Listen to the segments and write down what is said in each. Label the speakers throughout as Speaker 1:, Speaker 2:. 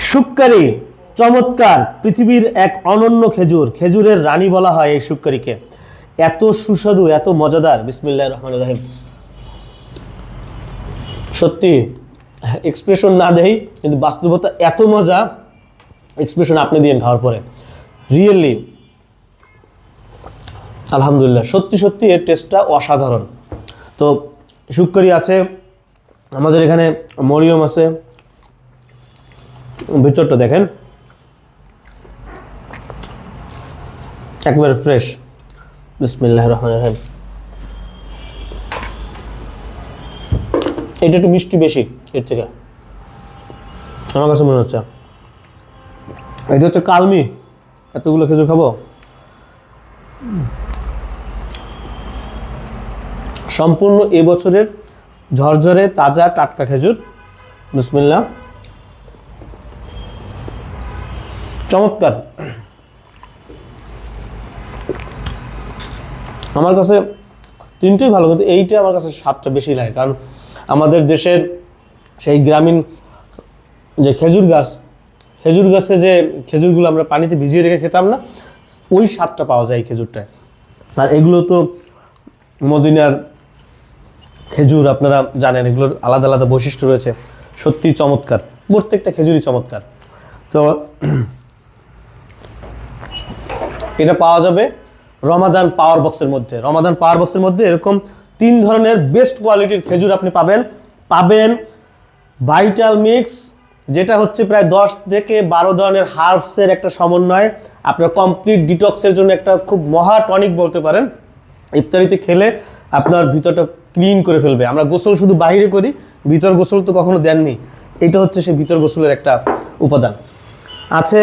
Speaker 1: শুককারি চমৎকার, পৃথিবীর এক অনন্য খেজুর, খেজুরের রানী বলা হয় এই শুককারিকে। এত সুস্বাদু, এত মজাদার। বিসমিল্লাহির রহমানির রহিম। সত্যি এক্সপ্রেশন না দেই, কিন্তু বাস্তবতা এত মজা, এক্সপ্রেশন আপনি দিন খাওয়ার পরে। রিয়েলি আলহামদুলিল্লাহ, সত্যি সত্যি এর টেস্টটা অসাধারণ। তো শুককারি আছে আমাদের এখানে, মরিয়ম আছে, ভিতরটা দেখেন একবারে ফ্রেশ। বিসমিল্লাহির রহমানির রহিম। এটা একটু মিষ্টি বেশি এর থেকে আমার কাছে মনে হচ্ছে। এটা হচ্ছে কালমি, এতগুলো খেজুর খাবো। সম্পূর্ণ এবছরের ঝরঝরে তাজা টাটকা খেজুর। বিসমিল্লাহ, চমৎকার। আমার কাছে তিনটেই ভালো, কিন্তু এইটা আমার কাছে স্বাদটা বেশি লাগে, কারণ আমাদের দেশের সেই গ্রামীণ যে খেজুর গাছ, খেজুর গাছে যে খেজুরগুলো আমরা পানিতে ভিজিয়ে রেখে খেতাম না, ওই স্বাদটা পাওয়া যায় এই খেজুরটায়। আর এগুলো তো মদিনার খেজুর, আপনারা জানেন এগুলোর আলাদা আলাদা বৈশিষ্ট্য রয়েছে। সত্যি চমৎকার, প্রত্যেকটা খেজুরই চমৎকার। তো এটা পাওয়া যাবে রমাদান পাওয়ার বক্সের মধ্যে। রমাদান পাওয়ার বক্সের মধ্যে এরকম 3 ধরনের বেস্ট কোয়ালিটির খেজুর আপনি পাবেন ভাইটাল মিক্স, যেটা হচ্ছে প্রায় 10 থেকে 12 ধরনের হার্বসের একটা সমন্বয়। আপনার কমপ্লিট ডিটক্সের জন্য একটা খুব মহা টনিক বলতে পারেন। ইফতারিতে খেলে আপনার ভিতরটা ক্লিন করে ফেলবে। আমরা গোসল শুধু বাইরে করি, ভিতর গোসল তো কখনো দেননি। এটা হচ্ছে সেই ভিতর গোসলের একটা উপাদান। আছে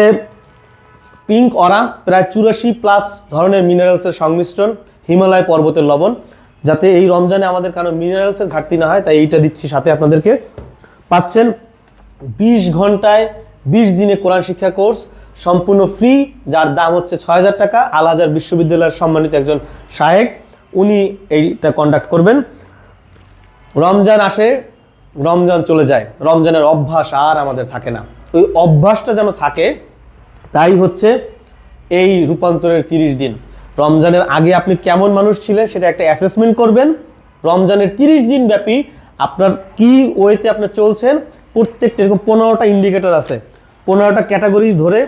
Speaker 1: পিঙ্ক অরা, প্রায় 84+ ধরনের মিনারেলসের সংমিশ্রণ, হিমালয় পর্বতের লবণ, যাতে এই রমজানে আমাদের কারো মিনারেলসের ঘাটতি না হয়, তাই এইটা দিচ্ছি সাথে আপনাদেরকে। পাচ্ছেন 20 ঘন্টায় 20 দিনে কোরআন শিক্ষা কোর্স সম্পূর্ণ ফ্রি, যার দাম হচ্ছে 6000 টাকা। আল আজহার বিশ্ববিদ্যালয়ের সম্মানিত একজন শায়েখ, উনি এইটা কন্ডাক্ট করবেন। রমজান আসে, রমজান চলে যায়, রমজানের অভ্যাস আর আমাদের থাকে না। ওই অভ্যাসটা যেন থাকে, তাই হচ্ছে এই রূপান্তরের 30 দিন। রমজানের আগে আপনি কেমন মানুষ ছিলেন সেটা একটা অ্যাসেসমেন্ট করবেন। রমজানের 30 দিন ব্যাপী আপনার কি ওয়েতে আপনি চলছেন, প্রত্যেকটা এরকম 15টা ইন্ডিকেটর আছে। 15টা ক্যাটাগরি ধরে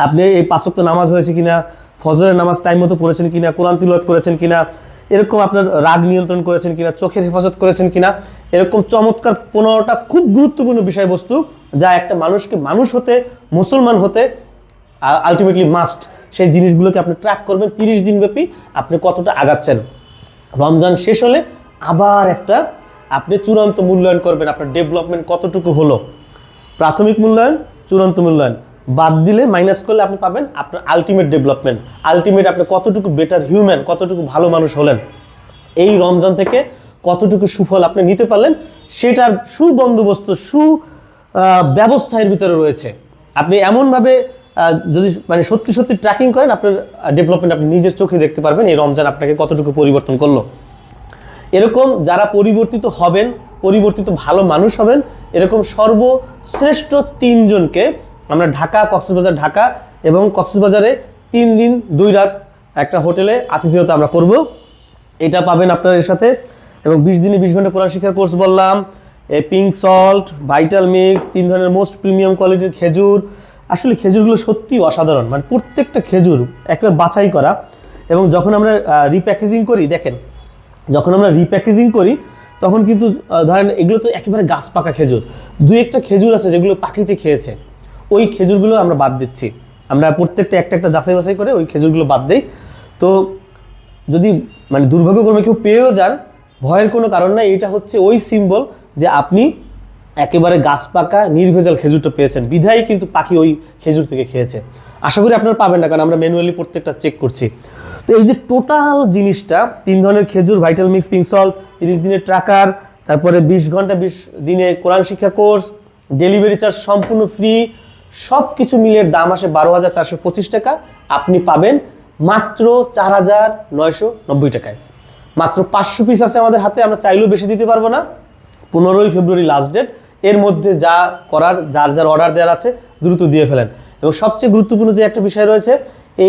Speaker 1: আপনি এই 5 ওয়াক্ত নামাজ হয়েছে কিনা, ফজরের নামাজ টাইম মতো পড়েছেন কিনা, কোরআন তিলাওয়াত করেছেন কিনা, এরকম আপনার রাগ নিয়ন্ত্রণ করেছেন কিনা, চোখের হেফাজত করেছেন কিনা, এরকম চমৎকার 15টা খুব গুরুত্বপূর্ণ বিষয়বস্তু, যা একটা মানুষকে মানুষ হতে, মুসলমান হতে আলটিমেটলি মাস্ট। সেই জিনিসগুলোকে আপনি ট্র্যাক করবেন 30 দিন ব্যাপী, আপনি কতটা আগাচ্ছেন। রমজান শেষ হলে আবার একটা আপনি চূড়ান্ত মূল্যায়ন করবেন, আপনার ডেভেলপমেন্ট কতটুকু হলো। প্রাথমিক মূল্যায়ন, চূড়ান্ত মূল্যায়ন বাদ দিলে, মাইনাস করলে আপনি পাবেন আপনার আলটিমেট ডেভেলপমেন্ট, আলটিমেট আপনি কতটুকু বেটার হিউম্যান, কতটুকু ভালো মানুষ হলেন। এই রমজান থেকে কতটুকু সুফল আপনি নিতে পারলেন, সেটার সুবন্দোবস্ত, ব্যবস্থা এর ভিতরে রয়েছে। আপনি এমনভাবে যদি সত্যি সত্যি ট্র্যাকিং করেন, আপনার ডেভেলপমেন্ট আপনি নিজের চোখে দেখতে পারবেন এই রমজান আপনাকে কতটুকু পরিবর্তন করলো। এরকম যারা পরিবর্তিত হবেন, পরিবর্তিত ভালো মানুষ হবেন, এরকম সর্বশ্রেষ্ঠ 3 জনকে আমরা ঢাকা এবং কক্সবাজারে 3 দিন 2 রাত একটা হোটেলে আতিথেয়তা আমরা করব। এটা পাবেন আপনার এর সাথে। এবং 20 দিনে 20 ঘন্টা কোরআন শিক্ষার কোর্স বললাম, পিঙ্ক সল্ট, ভাইটাল মিক্স, 3 ধরনের মোস্ট প্রিমিয়াম কোয়ালিটির খেজুর। আসলে খেজুরগুলো সত্যি অসাধারণ, প্রত্যেকটা খেজুর একবার বাছাই করা। এবং যখন আমরা রিপ্যাকেজিং করি, দেখেন যখন আমরা রিপ্যাকেজিং করি তখন কিন্তু ধরেন এগুলো তো একেবারে গাছ পাকা খেজুর, 2-1টা খেজুর আছে যেগুলো পাখিতে খেয়েছে, ওই খেজুরগুলো আমরা বাদ দিচ্ছি। আমরা প্রত্যেকটা একটা যাচাই বাছাই করে ওই খেজুরগুলো বাদ দিই। তো যদি দুর্ভাগ্যক্রমে কেউ পেয়েও যান, ভয়ের কোনো কারণ নাই। এটা হচ্ছে ওই সিম্বল যে আপনি একেবারে গাছ পাকা নির্ভেজাল খেজুরটা পেয়েছেন, বিধায় কিন্তু পাখি ওই খেজুর থেকে খেয়েছে। আশা করি আপনারা পাবেন না, কারণ আমরা ম্যানুয়ালি প্রত্যেকটা চেক করছি। তো এই যে টোটাল জিনিসটা, 3 ধরনের খেজুর, ভাইটাল মিক্স, পিঙ্ক সল্ট, 30 দিনের ট্র্যাকার, তারপরে 20 ঘন্টা 20 দিনে কোরআন শিক্ষা কোর্স, ডেলিভারি চার্জ সম্পূর্ণ ফ্রি, সব কিছু মিলে দাম আসে 12,425 টাকা। আপনি পাবেন মাত্র 4,990 টাকায়। মাত্র 500 পিস আছে আমাদের হাতে, আমরা চাইলেও বেশি দিতে পারবো না। 15ই ফেব্রুয়ারি লাস্ট ডেট। এর মধ্যে যা করার, যার যার অর্ডার দেওয়ার আছে দ্রুত দিয়ে ফেলেন। এবং সবচেয়ে গুরুত্বপূর্ণ যে একটা বিষয় রয়েছে,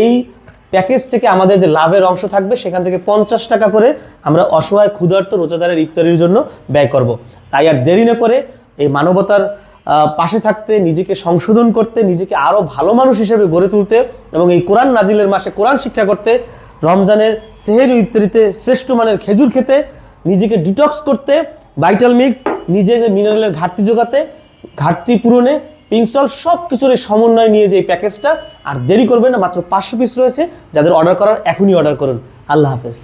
Speaker 1: এই প্যাকেজ থেকে আমাদের যে লাভের অংশ থাকবে সেখান থেকে 50 টাকা করে আমরা অসহায় ক্ষুধার্ত রোজাদারের ইফতারির জন্য ব্যয় করব। তাই আর দেরি না করে এই মানবতার পাশে থাকতে, নিজেকে সংশোধন করতে, নিজেকে আরও ভালো মানুষ হিসেবে গড়ে তুলতে এবং এই কোরআন নাজিলের মাসে কোরআন শিক্ষা করতে, রমজানের সেহেরি ইফতারিতে শ্রেষ্ঠ মানের খেজুর খেতে, নিজেকে ডিটক্স করতে, ভাইটাল মিক্স নিজের মিনারেলের ঘাটতি যোগাতে, ঘাটতি পূরণে, পিঙ্কসল সব কিছুর এই সমন্বয় নিয়ে যে এই প্যাকেজটা, আর দেরি করবেন না, মাত্র 500 পিস রয়েছে। যাদের অর্ডার করার এখনই অর্ডার করুন। আল্লাহ হাফেজ।